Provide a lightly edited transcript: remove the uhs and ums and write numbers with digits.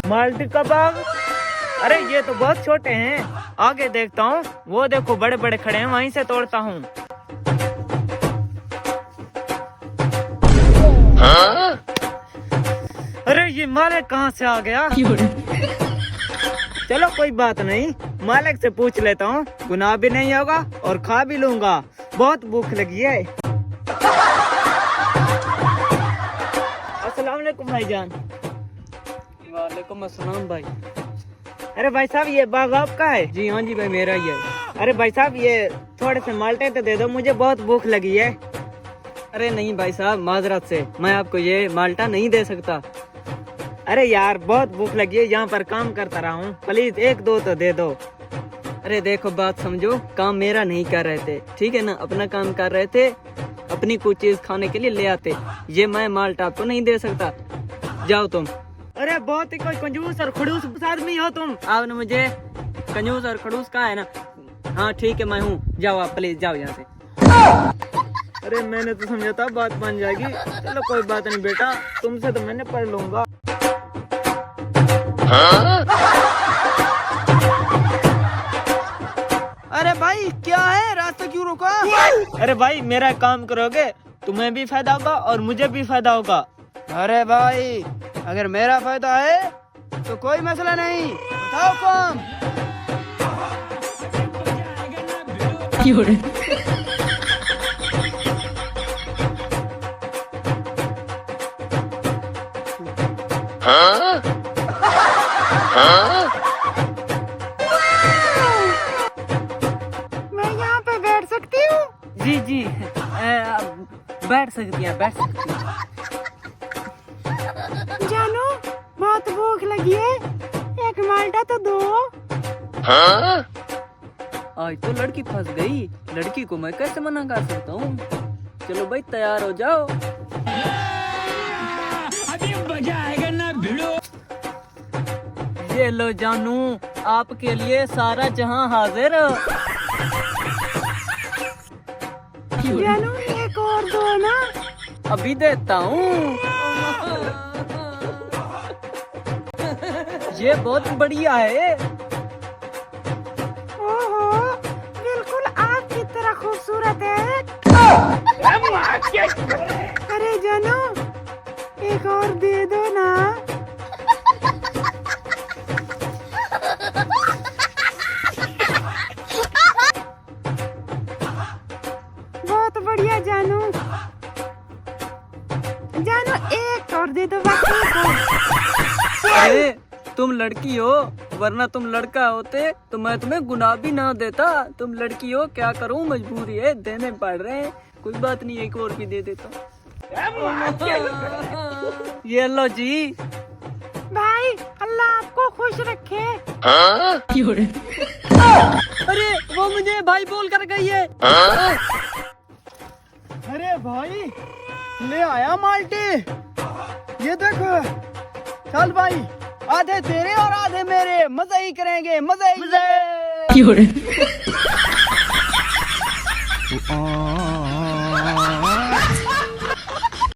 Multi का बाग? अरे ये तो बहुत छोटे हैं, आगे देखता हूँ। वो देखो बड़े बड़े खड़े हैं, वहीं से तोड़ता हूँ। अरे ये मालिक कहाँ से आ गया? चलो कोई बात नहीं, मालिक से पूछ लेता हूँ, गुनाह भी नहीं होगा और खा भी लूंगा। बहुत भूख लगी है। अस्सलाम वालेकुम भाईजान। वालेकुम अस्सलाम भाई। अरे भाई साहब ये बाग आपका है? जी हाँ जी भाई, मेरा ही है। अरे भाई साहब ये थोड़े से माल्टे तो दे दो, मुझे बहुत भूख लगी है। अरे नहीं भाई साहब, माजरत से मैं आपको ये माल्टा नहीं दे सकता। अरे यार बहुत भूख लगी है, यहाँ पर काम करता रहा हूँ, प्लीज एक दो तो दे दो। अरे देखो बात समझो, काम मेरा नहीं कर रहे थे, ठीक है ना, अपना काम कर रहे थे, अपनी कुछ चीज खाने के लिए ले आते। ये मैं माल्टा आपको नहीं दे सकता, जाओ तुम। अरे बहुत ही कोई कंजूस और खड़ूस आदमी हो तुम। आपने मुझे कंजूस और खड़ूस कहा है ना? हाँ ठीक है, मैं हूँ, जाओ आप प्लीज, जाओ यहाँ से। अरे मैंने तो समझा था बात बन जाएगी। चलो कोई बात नहीं बेटा, तुमसे तो मैंने पढ़ लूंगा। अरे भाई क्या है, रास्ता क्यों रोका? अरे भाई मेरा काम करोगे, तुम्हें भी फायदा होगा और मुझे भी फायदा होगा। अरे भाई अगर मेरा फायदा है तो कोई मसला नहीं, बताओ काम। मैं यहाँ पे बैठ सकती हूँ? जी जी बैठ सकती हैं, बैठ सकती हैं। जानू बहुत भूख लगी है, एक माल्टा तो दो। आज तो लड़की फंस गई, लड़की को मैं कैसे मना कर सकता हूँ। चलो भाई तैयार हो जाओ। अभी मजा आएगा ना भिड़ो। ये लो जानू, आपके लिए सारा जहां हाजिर। जानू एक और दो ना। अभी देता हूँ। ये बहुत बढ़िया है। ओहो बिल्कुल आपकी तरह खूबसूरत है। अरे जानू एक और दे दो ना। बहुत बढ़िया जानू। जानू एक और दे दो बस, एक और। अरे तुम लड़की हो, वरना तुम लड़का होते तो मैं तुम्हें गुनाह भी ना देता। तुम लड़की हो, क्या करूं, मजबूरी है, देने पड़ रहे हैं। कोई बात नहीं, एक और भी दे देता हूँ। ये लो जी। भाई अल्लाह आपको खुश रखे। अरे वो मुझे भाई बोल कर गई है। अरे भाई ले आया माल्टे, ये देखो। चल भाई, आधे तेरे और आधे मेरे, मजे ही करेंगे, मजे ही।